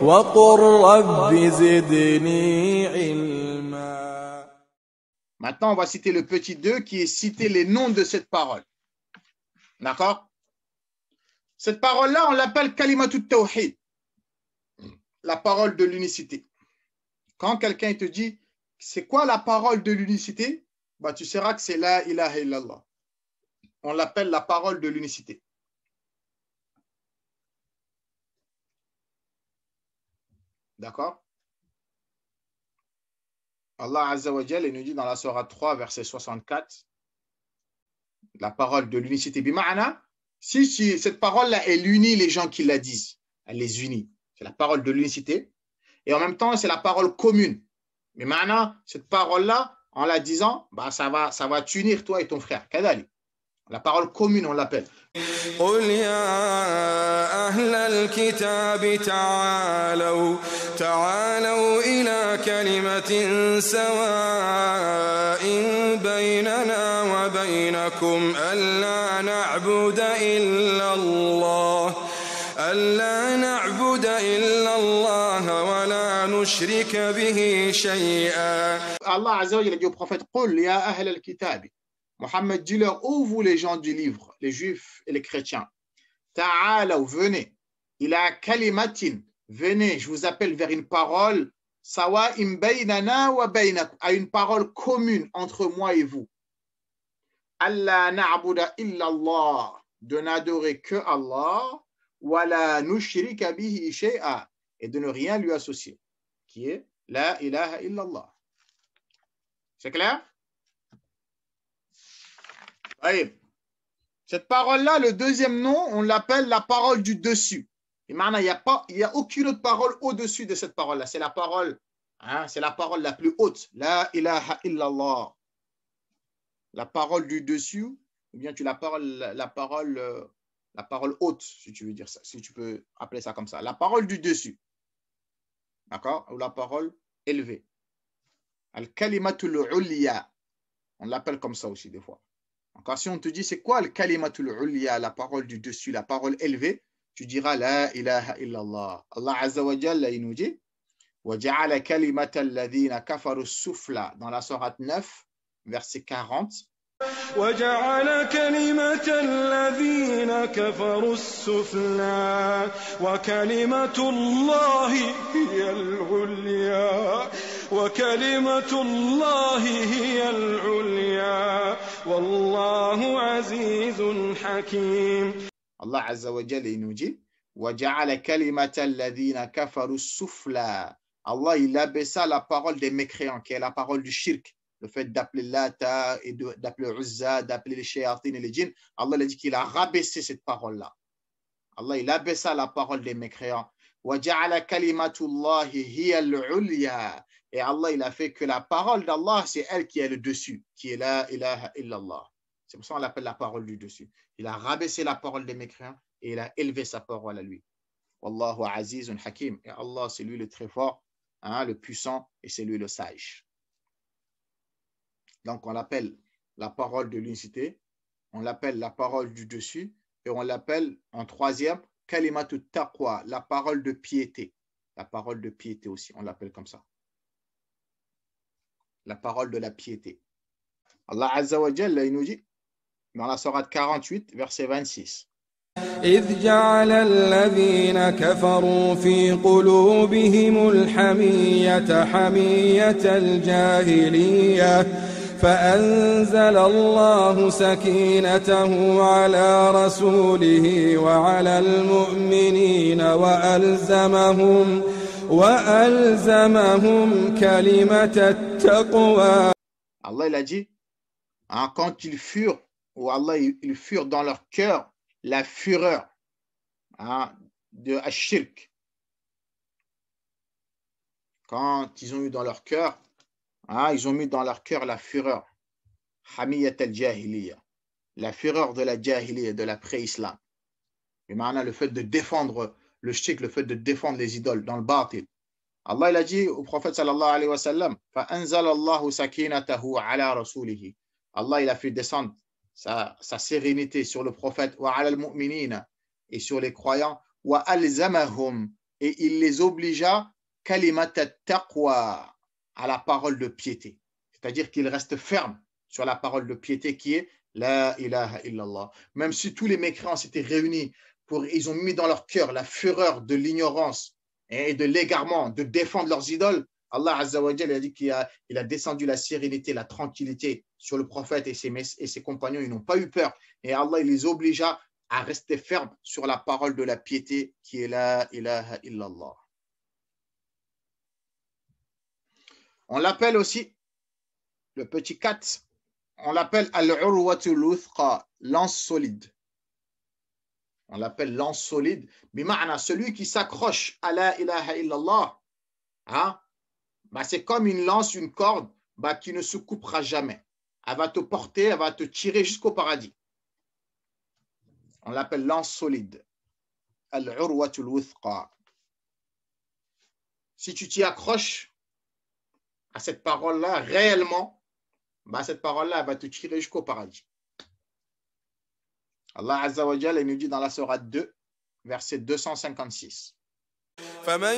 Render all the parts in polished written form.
وقل رب زدني علما. Maintenant, on va citer le petit 2 qui est citer les noms de cette parole. D'accord? Cette parole-là, on l'appelle kalimatut tawhid, la parole de l'unicité. Quand quelqu'un te dit, c'est quoi la parole de l'unicité? Bah, tu sauras que c'est la ilaha illallah. On l'appelle la parole de l'unicité. D'accord? Allah Azza wa Jalla nous dit dans la sourate 3, verset 64, la parole de l'unicité. Bima'ana, si cette parole-là, elle unit les gens qui la disent, elle les unit. C'est la parole de l'unicité. Et en même temps, c'est la parole commune. Mais maintenant, cette parole-là, en la disant, bah, ça va t'unir toi et ton frère. Kadali. La parole commune, on l'appelle. قل يا أهل الكتاب تعالوا إلى كلمة سواء بيننا وبينكم ألا نعبد إلا الله ولا نشرك به شيئا. Allah Azza wa Jalla dit au prophète, قل يا أهل الكتاب. Mohammed, dis-leur, ô vous les gens du livre, les juifs et les chrétiens, ta'alaw, venez, ila kalimatin, venez, je vous appelle vers une parole, sawa'im baynana wa baynakum, à une parole commune entre moi et vous. Allah na'buda illa Allah, de n'adorer que Allah, wa la nushrika bihi shay'a, et de ne rien lui associer, qui est la ilaha illallah. C'est clair? Cette parole-là, le deuxième nom, on l'appelle la parole du dessus. Et maintenant, il n'y a aucune autre parole au-dessus de cette parole-là. C'est la parole, c'est la parole la plus haute. La ilaha illallah. La parole du dessus, ou bien la parole haute, si tu veux dire ça, si tu peux appeler ça comme ça. La parole du dessus. D'accord? Ou la parole élevée. Al-kalimatul ulya. On l'appelle comme ça aussi des fois. Encore si on te dit c'est quoi le kalimatul ulya, la parole du dessus, la parole élevée, tu diras la ilaha illallah. Allah Azza wa Jalla il nous dit wa ja'ala kalimata alladhina kafaru sufla dans la sourate 9 verset 40. وجعل كلمة الذين كفروا السفلى وكلمة الله هي العليا والله عزيز حكيم. Allah Azza wa Jalla il nous dit وجعل كلمة الذين كفروا السفلى. Allah il abaissa la parole des mécréants qui est la parole du shirk. Le fait d'appeler Lata et d'appeler Uzza, d'appeler les shayatin et les djinns, Allah a dit qu'il a rabaissé cette parole-là. Allah, il abaissa la parole des mécréants. وَجَعَلَ كَلِمَةُ اللَّهِ هِيَ الْعُلْيَا. Et Allah, il a fait que la parole d'Allah, c'est elle qui est le dessus, qui est la ilaha illallah. C'est pour ça qu'on l'appelle la parole du dessus. Il a rabaissé la parole des mécréants et il a élevé sa parole à lui. Wallahu azizun hakim. Et Allah, c'est lui le très fort, le puissant, et c'est lui le sage. Donc, on l'appelle la parole de l'unicité, on l'appelle la parole du dessus, et on l'appelle en troisième, kalimatu taqwa, la parole de piété. La parole de piété aussi, on l'appelle comme ça. La parole de la piété. Allah Azza wa Jalla, il nous dit, dans la sourate 48, verset 26. إذ جعل الذين كفروا في قلوبهم الحمية حمية الجاهلية فأنزل الله سكينته على رسوله وعلى المؤمنين وألزمهم كلمة التقوى. Allah il a dit, quand ils furent, ou Allah ils furent dans leur cœur la fureur de Ashirk. Quand ils ont eu dans leur cœur, ils ont mis dans leur cœur la fureur, Hamiyat al-Jahiliya, la fureur de la Jahiliya, de la pré-Islam. Et maintenant, le fait de défendre le shirk, le fait de défendre les idoles dans le batil. Allah il a dit au prophète sallallahu alayhi wa sallam, فَأَنزَلَ اللَّهُ سَكِينَتَهُ عَلَى رَسُولِهِ. Allah il a fait descendre sa sérénité sur le prophète wa ala al-mu'minina et sur les croyants wa alzamahum et il les obligea kalimat at-taqwa, à la parole de piété. C'est-à-dire qu'ils restent fermes sur la parole de piété qui est la ilaha illallah. Même si tous les mécréants s'étaient réunis, ils ont mis dans leur cœur la fureur de l'ignorance et de l'égarement, de défendre leurs idoles, Allah Azza wa Jalla a dit qu'il a descendu la sérénité, la tranquillité sur le prophète et ses compagnons. Ils n'ont pas eu peur. Et Allah il les obligea à rester fermes sur la parole de la piété qui est la ilaha illallah. On l'appelle aussi, le petit 4, on l'appelle al-urwatul uthqa, l'anse solide. On l'appelle l'anse solide. Bima'na, celui qui s'accroche à la ilaha illallah, hein, bah c'est comme une lance, une corde bah, qui ne se coupera jamais. Elle va te porter, elle va te tirer jusqu'au paradis. On l'appelle lance solide. Al-urwatul uthqa. Si tu t'y accroches à cette parole-là, réellement, bah, cette parole-là va te tirer jusqu'au paradis. Allah Azza wa Jalla nous dit dans la sourate 2, verset 256. فمن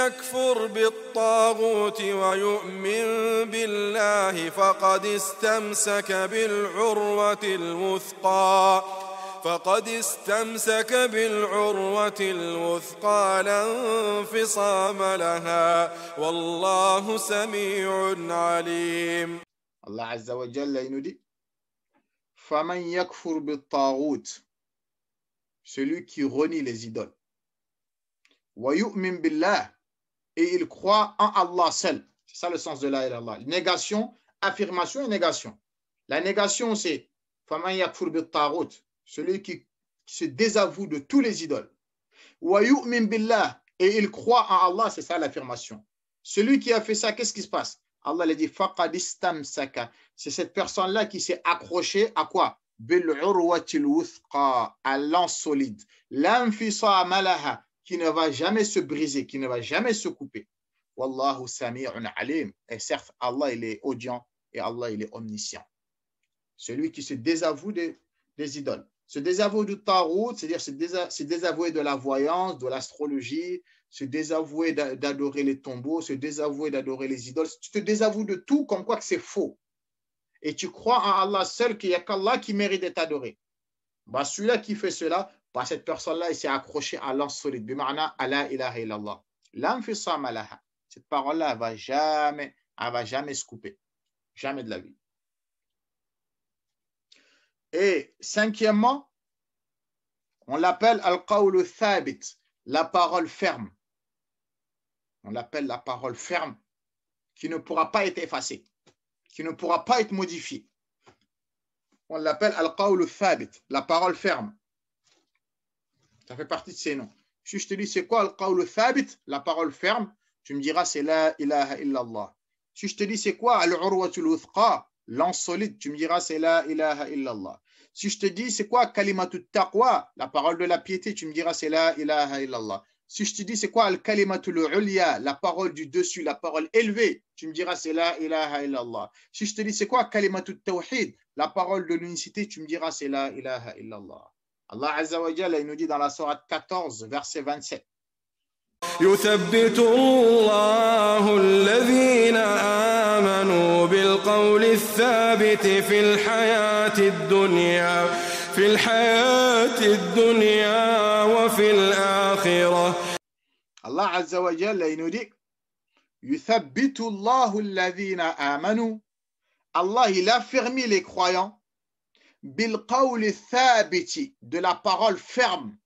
يكفر بالطاغوت ويؤمن بالله فقد استمسك بالعروة الوثقى لا انفصام لها والله سميع عليم. Allah Azza wa Jalla il nous dit فمن يكفر بالطاغوت, celui qui renie les idoles. وَيُؤْمِن بِاللَّهِ, et il croit en Allah seul. C'est ça le sens de la ilaha illallah. Négation, affirmation et négation. La négation, c'est فَمَنْ يَكْفُرْ بِالطَّاغُوتِ, celui qui se désavoue de tous les idoles. وَيُؤْمِن بِاللَّهِ, et il croit en Allah, c'est ça l'affirmation. Celui qui a fait ça, qu'est-ce qui se passe? Allah l'a dit فَقَدْ اسْتَمْسَكَ, c'est cette personne-là qui s'est accrochée à quoi? بِالْعُرْوَةِ الْوُثْقَى, à l'anse solide. لَا انْفِصَامَ لَهَا, qui ne va jamais se briser, qui ne va jamais se couper. Wallahu sami'un alim. Et certes, Allah, il est audient et Allah, il est omniscient. Celui qui se désavoue des idoles. Se désavouer du tarout, c'est-à-dire se désavouer de la voyance, de l'astrologie, se désavouer d'adorer les tombeaux, se désavouer d'adorer les idoles. Tu te désavoues de tout comme quoi que c'est faux. Et tu crois en Allah seul, qu'il n'y a qu'Allah qui mérite d'être adoré. Bah, celui-là qui fait cela, bah, cette personne-là, il s'est accroché à l'anse solide. Bima'na, ala ilaha illallah. L'anfisam alaha. Cette parole-là, elle va jamais se couper. Jamais de la vie. Et cinquièmement, on l'appelle al-qawlu thabit, la parole ferme. On l'appelle la parole ferme qui ne pourra pas être effacée, qui ne pourra pas être modifiée. On l'appelle al-qawlu thabit, la parole ferme. Ça fait partie de ces noms. Si je te dis c'est quoi al-qawlu thabit, la parole ferme, tu me diras c'est la ilaha illallah. Si je te dis c'est quoi al-urwatul uthqa, l'anse solide, tu me diras c'est la ilaha illallah. Si je te dis c'est quoi kalimatut taqwa, la parole de la piété, tu me diras c'est la ilaha illallah. Si je te dis c'est quoi al-kalimatul ulya, la parole du dessus, la parole élevée, tu me diras c'est la ilaha illallah. Si je te dis c'est quoi kalimatut tawhid, la parole de l'unicité, tu me diras c'est la ilaha illallah. Allah Azza wa Jalla il nous dit dans la sourate 14, verset 27. يثبت الله الذين آمنوا بالقول الثابت في الحياة الدنيا وفي الآخرة. Allah Azza wa Jalla il nous dit يثبت الله الذين آمنوا. Allah il a affermi les croyants بالقول الثابت, de la parole ferme,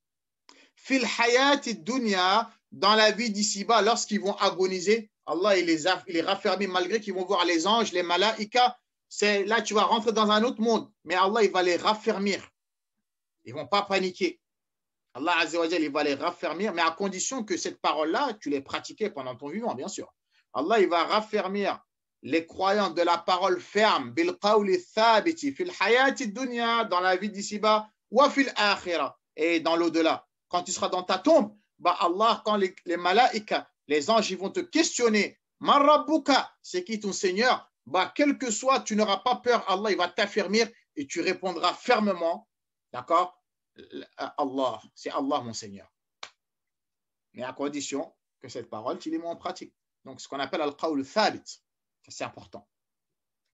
في الحياة الدنيا, dans la vie d'ici-bas, lorsqu'ils vont agoniser, Allah il les raffermit malgré qu'ils vont voir les anges, les malaïkas. C'est là tu vas rentrer dans un autre monde, mais Allah il va les raffermir. Ils ne vont pas paniquer. Allah Azza wa Jalla il va les raffermir, mais à condition que cette parole-là, tu l'aies pratiquée pendant ton vivant, bien sûr. Allah il va raffermir les croyants de la parole ferme, bil qawli thabiti fil hayati dunya, dans la vie d'ici-bas, wa fil akhirah, et dans l'au-delà. Quand tu seras dans ta tombe, bah Allah, quand les malaïkas, les anges, ils vont te questionner, man rabbuka, c'est qui ton Seigneur? Bah quel que soit, tu n'auras pas peur, Allah il va t'affermir et tu répondras fermement, d'accord? Allah, c'est Allah mon Seigneur. mais à condition que cette parole, tu l'aies mis en pratique. Donc, ce qu'on appelle al-qawl thabit, c'est important.